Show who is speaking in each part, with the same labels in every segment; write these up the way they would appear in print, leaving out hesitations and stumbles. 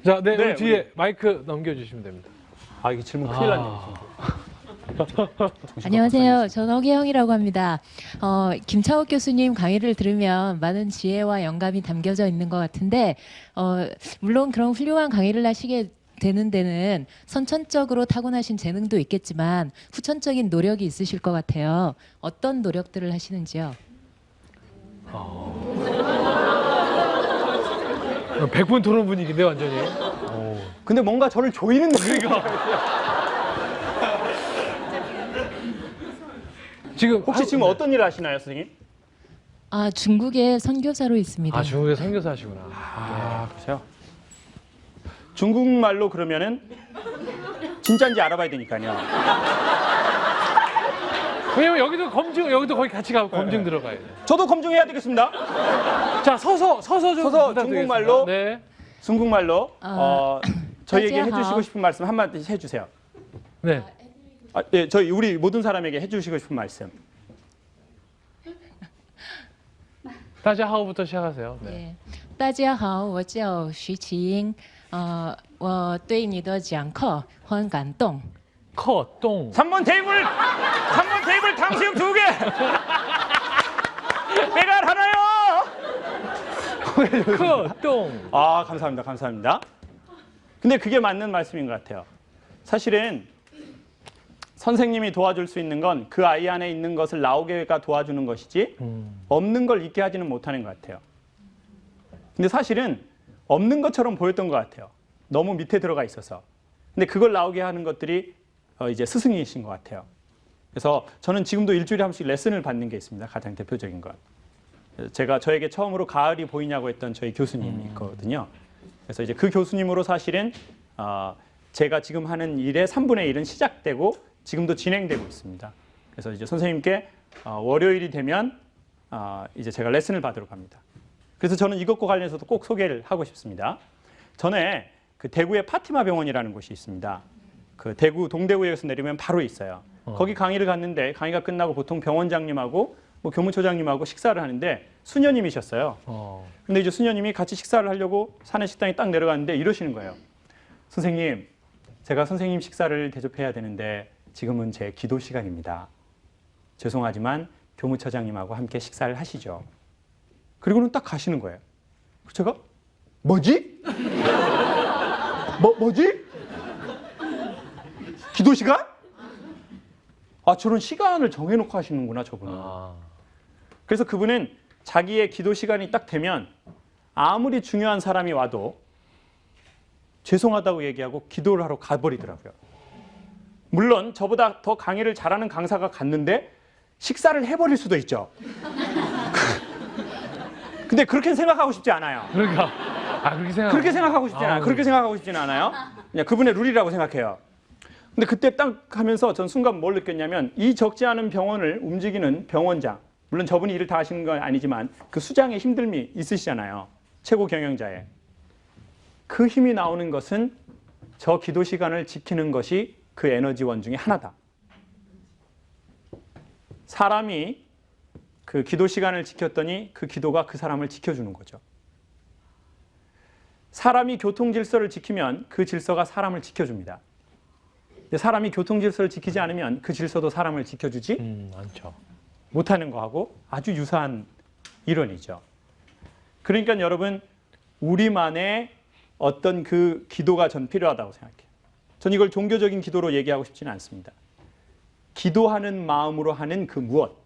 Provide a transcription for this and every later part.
Speaker 1: 자, 네,
Speaker 2: 네,
Speaker 1: 우리 뒤에 마이크 넘겨주시면 됩니다.
Speaker 2: 아, 이게 질문 큰일 났네요.
Speaker 3: 안녕하세요. 저는 허기영이라고 합니다. 김창욱 교수님 강의를 들으면 많은 지혜와 영감이 담겨져 있는 것 같은데 물론 그런 훌륭한 강의를 하시게 되는 데는 선천적으로 타고나신 재능도 있겠지만 후천적인 노력이 있으실 것 같아요. 어떤 노력들을 하시는지요?
Speaker 1: 100분 토론 분위기인데 완전히.
Speaker 2: 근데 뭔가 저를 조이는 느낌이가.
Speaker 1: 지금
Speaker 2: 혹시 지금 어떤 일을 하시나요, 선생님?
Speaker 3: 중국에 선교사로 있습니다.
Speaker 1: 중국에 선교사 하시구나.
Speaker 2: 그렇죠. 중국말로 그러면은 진짜인지 알아봐야 되니까요.
Speaker 1: 왜냐면 여기도 거의 같이 가고 검증 들어가야 돼.
Speaker 2: 저도 검증해야 되겠습니다.
Speaker 1: 자, 서서 좀
Speaker 2: 서서
Speaker 1: 부탁드리겠습니다.
Speaker 2: 중국말로
Speaker 1: 네.
Speaker 2: 중국말로 저희에게
Speaker 3: 따지하오.
Speaker 2: 해주시고 싶은 말씀 한마디 해주세요.
Speaker 1: 네.
Speaker 2: 네, 저희 우리 모든 사람에게 해주시고 싶은 말씀.
Speaker 1: 다시 하우부터 시작하세요. 네.
Speaker 3: 对，大家好，我叫徐启英，我对你的讲课很感动。
Speaker 1: 커똥.
Speaker 2: 3번 테이블 탕수육 2개. 빼갈 하나요?
Speaker 1: 커똥.
Speaker 2: 감사합니다. 근데 그게 맞는 말씀인 것 같아요. 사실은 선생님이 도와줄 수 있는 건 그 아이 안에 있는 것을 나오게가 도와주는 것이지 없는 걸 있게 하지는 못하는 것 같아요. 근데 사실은 없는 것처럼 보였던 것 같아요. 너무 밑에 들어가 있어서. 근데 그걸 나오게 하는 것들이 이제 스승이신 것 같아요. 그래서 저는 지금도 일주일에 한 번씩 레슨을 받는 게 있습니다. 가장 대표적인 것. 저에게 처음으로 가을이 보이냐고 했던 저희 교수님이 있거든요. 그래서 이제 그 교수님으로 사실은 제가 지금 하는 일의 3분의 1은 시작되고 지금도 진행되고 있습니다. 그래서 이제 선생님께 월요일이 되면 이제 제가 레슨을 받으러 갑니다. 그래서 저는 이것과 관련해서도 꼭 소개를 하고 싶습니다. 전에 그 대구의 파티마 병원이라는 곳이 있습니다. 그 대구 동대구역에서 내리면 바로 있어요. 거기 강의를 갔는데 강의가 끝나고 보통 병원장님하고 뭐 교무처장님하고 식사를 하는데 수녀님이셨어요. 근데 이제 수녀님이 같이 식사를 하려고 사는 식당에 딱 내려갔는데 이러시는 거예요. 선생님, 제가 선생님 식사를 대접해야 되는데 지금은 제 기도 시간입니다. 죄송하지만 교무처장님하고 함께 식사를 하시죠. 그리고는 딱 가시는 거예요. 제가 뭐지? 뭐지? 기도 시간? 저런 시간을 정해놓고 하시는구나, 저분은. 그래서 그분은 자기의 기도 시간이 딱 되면 아무리 중요한 사람이 와도 죄송하다고 얘기하고 기도를 하러 가버리더라고요. 물론 저보다 더 강의를 잘하는 강사가 갔는데 식사를 해버릴 수도 있죠. 근데 그렇게 생각하고 싶지 않아요.
Speaker 1: 그러니까
Speaker 2: 그렇게 생각하고 싶지 않아요. 그렇게 생각하고 싶지는 않아요. 그냥 그분의 룰이라고 생각해요. 근데 그때 딱 하면서 전 순간 뭘 느꼈냐면 이 적지 않은 병원을 움직이는 병원장, 물론 저분이 일을 다 하시는 건 아니지만 그 수장의 힘듦이 있으시잖아요. 최고 경영자의. 그 힘이 나오는 것은 저 기도 시간을 지키는 것이 그 에너지원 중에 하나다. 사람이 그 기도 시간을 지켰더니 그 기도가 그 사람을 지켜주는 거죠. 사람이 교통 질서를 지키면 그 질서가 사람을 지켜줍니다. 근데 사람이 교통 질서를 지키지 않으면 그 질서도 사람을 지켜주지
Speaker 1: 않죠.
Speaker 2: 못하는 거하고 아주 유사한 이론이죠. 그러니까 여러분, 우리만의 어떤 그 기도가 전 필요하다고 생각해요. 전 이걸 종교적인 기도로 얘기하고 싶지는 않습니다. 기도하는 마음으로 하는 그 무엇,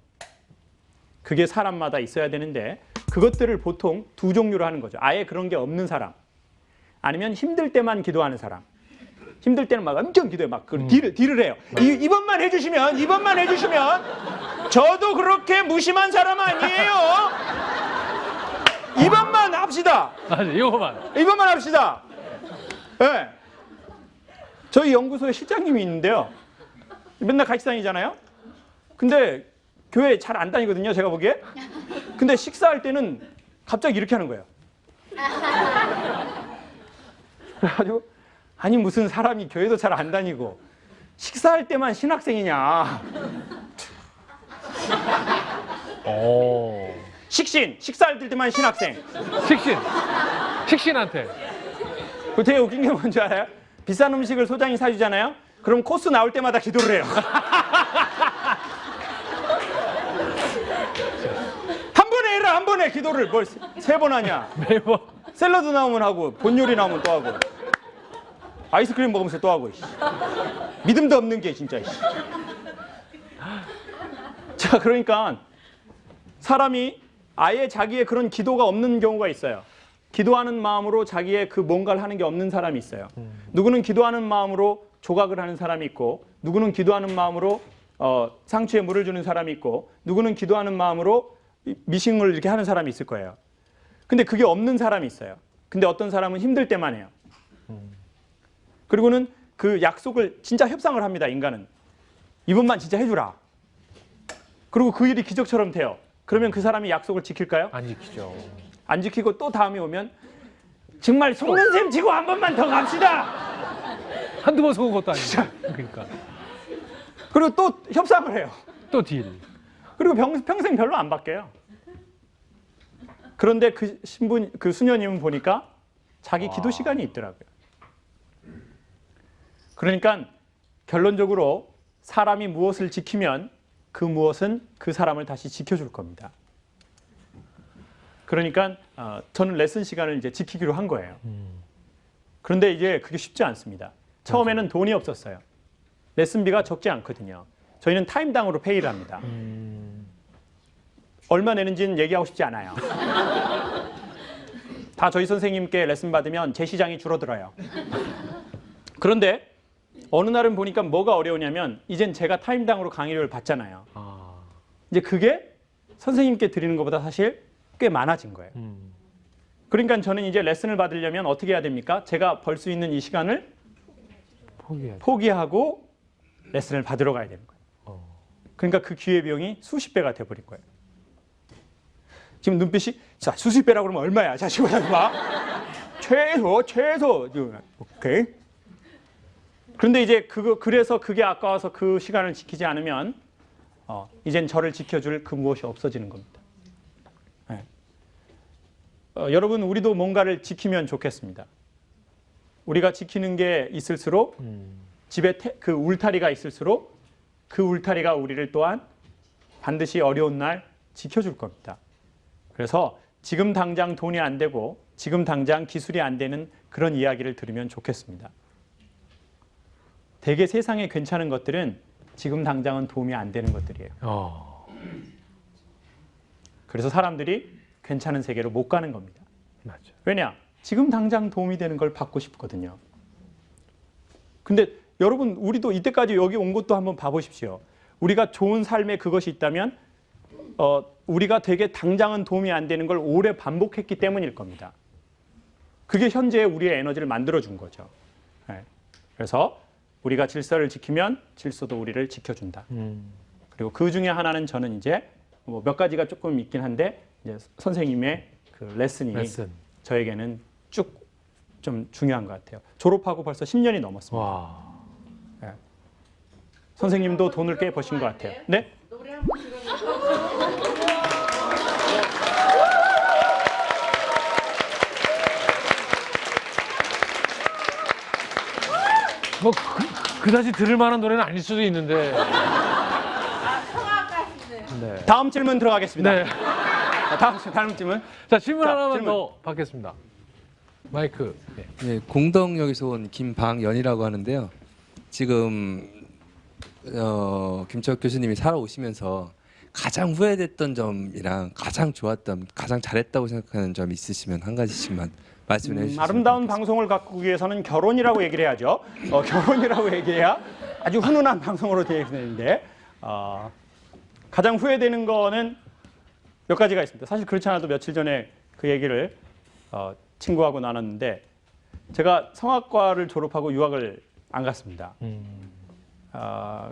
Speaker 2: 그게 사람마다 있어야 되는데 그것들을 보통 두 종류로 하는 거죠. 아예 그런 게 없는 사람, 아니면 힘들 때만 기도하는 사람. 힘들 때는 막 엄청 기도해, 막 딜을 해요. 이번만 해주시면 저도 그렇게 무심한 사람 아니에요. 이번만 합시다. 이번만 합시다. 네. 저희 연구소에 실장님이 있는데요. 맨날 같이 다니잖아요. 근데 교회 잘 안 다니거든요, 제가 보기에. 근데 식사할 때는 갑자기 이렇게 하는 거예요. 그래가지고 아니 무슨 사람이 교회도 잘 안 다니고 식사할 때만 신학생이냐. 식사할 때만 신학생.
Speaker 1: 식신한테.
Speaker 2: 그 되게 웃긴 게 뭔지 알아요? 비싼 음식을 소장이 사주잖아요. 그럼 코스 나올 때마다 기도를 해요. 한 번에 해라, 한 번에 기도를 뭘 세 번 하냐?
Speaker 1: 매번.
Speaker 2: 샐러드 나오면 하고 본 요리 나오면 또 하고 아이스크림 먹으면서 또 하고. 믿음도 없는 게 진짜. 자, 그러니까 사람이 아예 자기의 그런 기도가 없는 경우가 있어요. 기도하는 마음으로 자기의 그 뭔가를 하는 게 없는 사람이 있어요. 누구는 기도하는 마음으로 조각을 하는 사람이 있고, 누구는 기도하는 마음으로 상추에 물을 주는 사람이 있고, 누구는 기도하는 마음으로 미싱을 이렇게 하는 사람이 있을 거예요. 근데 그게 없는 사람이 있어요. 근데 어떤 사람은 힘들 때만 해요. 그리고는 그 약속을 진짜 협상을 합니다. 인간은. 이번만 진짜 해주라. 그리고 그 일이 기적처럼 돼요. 그러면 그 사람이 약속을 지킬까요?
Speaker 1: 안 지키죠.
Speaker 2: 안 지키고 또 다음에 오면 정말 속는 셈 치고 한 번만 더 갑시다.
Speaker 1: 한두 번 속은 것도 아니고. 그러니까.
Speaker 2: 그리고 또 협상을 해요.
Speaker 1: 또 딜.
Speaker 2: 그리고 평생 별로 안 바뀌어요. 그런데 그 신분, 그 수녀님은 보니까 자기 기도 시간이 있더라고요. 그러니까 결론적으로 사람이 무엇을 지키면 그 무엇은 그 사람을 다시 지켜줄 겁니다. 그러니까 저는 레슨 시간을 이제 지키기로 한 거예요. 그런데 이제 그게 쉽지 않습니다. 처음에는 돈이 없었어요. 레슨비가 적지 않거든요. 저희는 타임당으로 페이를 합니다. 얼마 내는지는 얘기하고 싶지 않아요. 다 저희 선생님께 레슨 받으면 제 시장이 줄어들어요. 그런데 어느 날은 보니까 뭐가 어려우냐면 이젠 제가 타임당으로 강의를 받잖아요. 이제 그게 선생님께 드리는 것보다 사실 꽤 많아진 거예요. 그러니까 저는 이제 레슨을 받으려면 어떻게 해야 됩니까? 제가 벌 수 있는 이 시간을 포기하고 레슨을 받으러 가야 되는 거예요. 그러니까 그 기회비용이 수십 배가 돼버린 거예요. 지금 눈빛이 자 수십 배라고 그러면 얼마야? 자 지금 봐. 최소 오케이. 그런데 이제 그래서 그게 아까워서 그 시간을 지키지 않으면 이젠 저를 지켜줄 그 무엇이 없어지는 겁니다. 네. 여러분 우리도 뭔가를 지키면 좋겠습니다. 우리가 지키는 게 있을수록 집에 그 울타리가 있을수록 그 울타리가 우리를 또한 반드시 어려운 날 지켜줄 겁니다. 그래서 지금 당장 돈이 안 되고 지금 당장 기술이 안 되는 그런 이야기를 들으면 좋겠습니다. 되게 세상에 괜찮은 것들은 지금 당장은 도움이 안 되는 것들이에요. 그래서 사람들이 괜찮은 세계로 못 가는 겁니다.
Speaker 1: 맞죠.
Speaker 2: 왜냐? 지금 당장 도움이 되는 걸 받고 싶거든요. 근데 여러분 우리도 이때까지 여기 온 것도 한번 봐보십시오. 우리가 좋은 삶에 그것이 있다면 우리가 되게 당장은 도움이 안 되는 걸 오래 반복했기 때문일 겁니다. 그게 현재 우리의 에너지를 만들어준 거죠. 네. 그래서 우리가 질서를 지키면 질서도 우리를 지켜준다. 그리고 그 중에 하나는 저는 이제 뭐 몇 가지가 조금 있긴 한데 이제 선생님의 그 레슨이 저에게는 쭉 좀 중요한 것 같아요. 졸업하고 벌써 10년이 넘었습니다. 네. 선생님도 돈을 꽤 버신 것 같아요. 네?
Speaker 4: 노래 한번 들어볼까요?
Speaker 1: 뭐 그다지 들을 만한 노래는 아닐 수도 있는데.
Speaker 4: 성악가시네.
Speaker 2: 다음 질문 들어가겠습니다.
Speaker 1: 네.
Speaker 2: 다음 질문.
Speaker 1: 자 질문
Speaker 2: 자,
Speaker 1: 하나만
Speaker 2: 질문.
Speaker 1: 더 받겠습니다. 마이크. 네.
Speaker 5: 네, 공덕역에서 온 김방연이라고 하는데요. 지금 김철욱 교수님이 살아오시면서 가장 후회됐던 점이랑 가장 좋았던, 가장 잘했다고 생각하는 점 있으시면 한 가지씩만 말씀해 주시면
Speaker 2: 아름다운
Speaker 5: 좋겠습니다.
Speaker 2: 방송을 갖기 위해서는 결혼이라고 얘기를 해야죠. 결혼이라고 얘기해야 아주 훈훈한 방송으로 되어있는데 가장 후회되는 거는 몇 가지가 있습니다. 사실 그렇지 않아도 며칠 전에 그 얘기를 친구하고 나눴는데 제가 성악과를 졸업하고 유학을 안 갔습니다.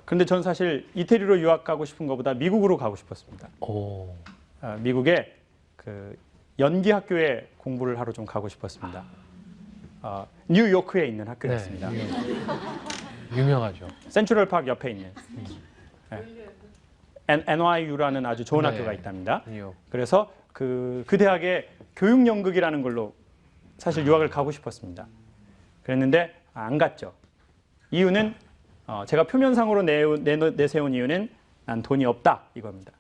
Speaker 2: 그런데 저는 사실 이태리로 유학 가고 싶은 것보다 미국으로 가고 싶었습니다. 미국에 그 연기 학교에 공부를 하러 좀 가고 싶었습니다. 뉴요크에 있는 학교였습니다.
Speaker 1: 네, 유명하죠.
Speaker 2: 센트럴 파크 옆에 있는 NYU라는 아주 좋은
Speaker 1: 네.
Speaker 2: 학교가 있답니다.
Speaker 1: 뉴욕.
Speaker 2: 그래서 그 대학에 교육 연극이라는 걸로 사실 유학을 가고 싶었습니다. 그랬는데 안 갔죠. 이유는 제가 표면상으로 내세운 이유는 난 돈이 없다 이겁니다.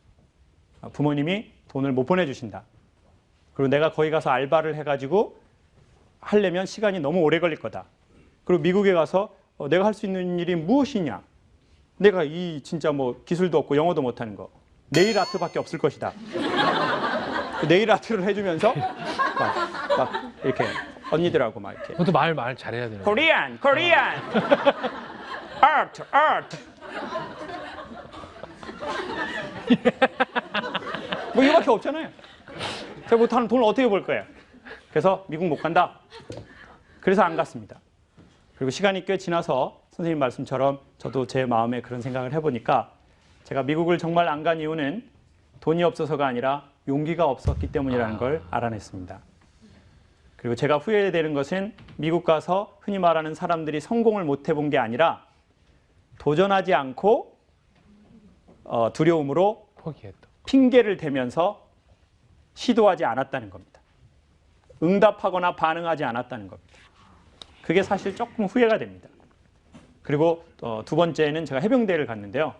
Speaker 2: 부모님이 돈을 못 보내주신다. 그리고 내가 거기 가서 알바를 해가지고 하려면 시간이 너무 오래 걸릴 거다. 그리고 미국에 가서 내가 할 수 있는 일이 무엇이냐. 내가 이 진짜 뭐 기술도 없고 영어도 못하는 거. 네일 아트밖에 없을 것이다. 그 네일 아트를 해주면서 막 이렇게 언니들하고 막 이렇게
Speaker 1: 그것도 말 잘해야 되는.
Speaker 2: 코리안 아트 뭐 이거밖에 없잖아요. 제가 못하는 돈을 어떻게 벌 거예요? 그래서 미국 못 간다. 그래서 안 갔습니다. 그리고 시간이 꽤 지나서 선생님 말씀처럼 저도 제 마음에 그런 생각을 해보니까 제가 미국을 정말 안 간 이유는 돈이 없어서가 아니라 용기가 없었기 때문이라는 걸 알아냈습니다. 그리고 제가 후회되는 것은 미국 가서 흔히 말하는 사람들이 성공을 못 해본 게 아니라 도전하지 않고 두려움으로
Speaker 1: 포기했다.
Speaker 2: 핑계를 대면서 시도하지 않았다는 겁니다. 응답하거나 반응하지 않았다는 겁니다. 그게 사실 조금 후회가 됩니다. 그리고 두 번째는 제가 해병대를 갔는데요.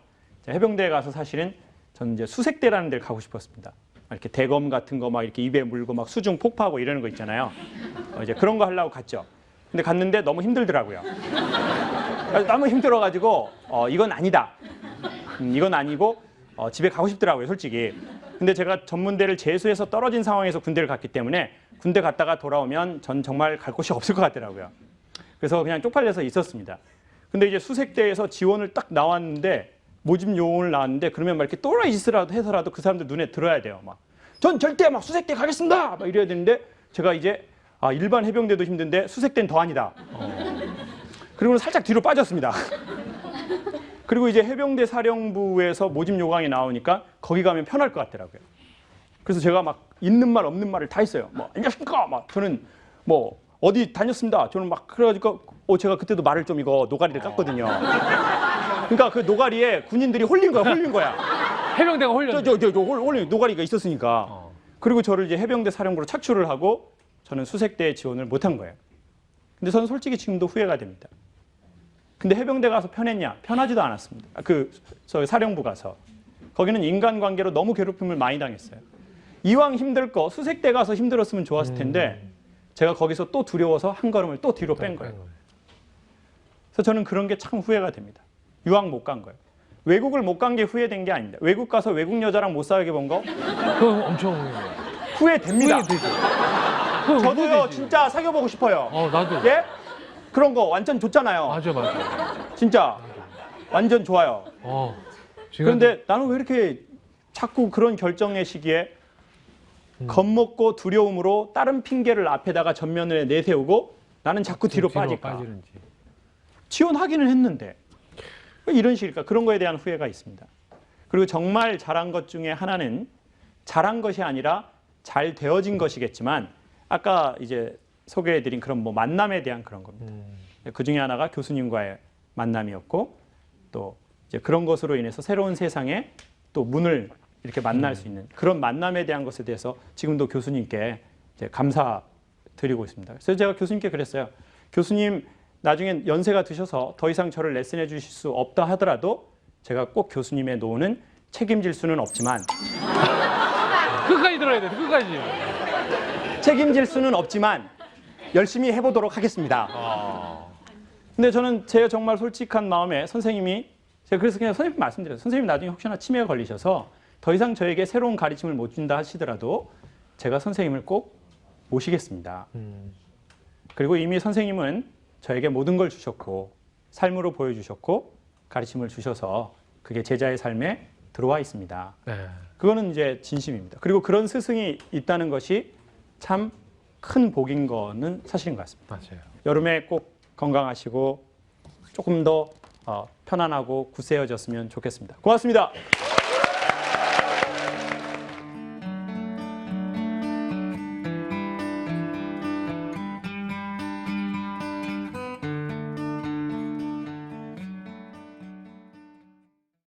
Speaker 2: 해병대에 가서 사실은 저는 이제 수색대라는 데를 가고 싶었습니다. 이렇게 대검 같은 거 막 이렇게 입에 물고 막 수중 폭파하고 이러는 거 있잖아요. 이제 그런 거 하려고 갔죠. 근데 갔는데 너무 힘들더라고요. 너무 힘들어가지고 이건 아니다. 이건 아니고 집에 가고 싶더라고요, 솔직히. 근데 제가 전문대를 재수해서 떨어진 상황에서 군대를 갔기 때문에 군대 갔다가 돌아오면 전 정말 갈 곳이 없을 것 같더라고요. 그래서 그냥 쪽팔려서 있었습니다. 근데 이제 수색대에서 지원을 딱 나왔는데 모집 요원을 나왔는데 그러면 막 이렇게 또라이 짓을라도 해서라도 그 사람들 눈에 들어야 돼요. 막 전 절대 막 수색대 가겠습니다. 막 이래야 되는데 제가 이제 일반 해병대도 힘든데 수색대는 더 아니다. 그리고 살짝 뒤로 빠졌습니다. 그리고 이제 해병대 사령부에서 모집 요강이 나오니까 거기 가면 편할 것 같더라고요. 그래서 제가 막 있는 말 없는 말을 다 했어요. 뭐 안녕하십니까? 막 저는 뭐 어디 다녔습니다. 저는 막 그래가지고 제가 그때도 말을 좀 이거 노가리를 깠거든요. 그러니까 그 노가리에 군인들이 홀린 거야.
Speaker 1: 해병대가 홀렸네.
Speaker 2: 홀린 노가리가 있었으니까. 그리고 저를 이제 해병대 사령부로 착출을 하고 저는 수색대에 지원을 못한 거예요. 근데 저는 솔직히 지금도 후회가 됩니다. 근데 해병대 가서 편했냐? 편하지도 않았습니다. 저 사령부 가서. 거기는 인간관계로 너무 괴롭힘을 많이 당했어요. 이왕 힘들 거 수색대 가서 힘들었으면 좋았을 텐데 제가 거기서 또 두려워서 한 걸음을 또 뒤로 뺀 거예요. 그래서 저는 그런 게 참 후회가 됩니다. 유학 못 간 거예요. 외국을 못 간 게 후회된 게 아닙니다. 외국 가서 외국 여자랑 못 사귀게 본 거
Speaker 1: 그거 엄청
Speaker 2: 후회됩니다.
Speaker 1: 후회되죠.
Speaker 2: 저도요 진짜 사귀어보고 싶어요.
Speaker 1: 나도.
Speaker 2: 예? 그런 거 완전 좋잖아요.
Speaker 1: 맞아.
Speaker 2: 진짜 완전 좋아요. 그런데 나는 왜 이렇게 자꾸 그런 결정의 시기에 겁먹고 두려움으로 다른 핑계를 앞에다가 전면에 내세우고 나는 자꾸 뒤로 빠질까. 지원하기는 했는데 왜 이런 식일까? 그런 거에 대한 후회가 있습니다. 그리고 정말 잘한 것 중에 하나는 잘한 것이 아니라 잘 되어진 것이겠지만 아까 이제 소개해드린 그런 뭐 만남에 대한 그런 겁니다. 그 중에 하나가 교수님과의 만남이었고 또 이제 그런 것으로 인해서 새로운 세상에 또 문을 이렇게 만날 수 있는 그런 만남에 대한 것에 대해서 지금도 교수님께 이제 감사드리고 있습니다. 그래서 제가 교수님께 그랬어요. 교수님 나중에 연세가 드셔서 더 이상 저를 레슨해 주실 수 없다 하더라도 제가 꼭 교수님의 노는 책임질 수는 없지만
Speaker 1: 끝까지 들어야 돼. 끝까지.
Speaker 2: 책임질 수는 없지만 열심히 해보도록 하겠습니다. 근데 저는 제 정말 솔직한 마음에 선생님이 제가 그래서 그냥 선생님 말씀드려요. 선생님 나중에 혹시나 치매에 걸리셔서 더 이상 저에게 새로운 가르침을 못 준다 하시더라도 제가 선생님을 꼭 모시겠습니다. 그리고 이미 선생님은 저에게 모든 걸 주셨고 삶으로 보여주셨고 가르침을 주셔서 그게 제자의 삶에 들어와 있습니다. 그거는 이제 진심입니다. 그리고 그런 스승이 있다는 것이 참 큰 복인 거는 사실인 것 같습니다.
Speaker 1: 맞아요.
Speaker 2: 여름에 꼭 건강하시고 조금 더 편안하고 굳세어졌으면 좋겠습니다. 고맙습니다.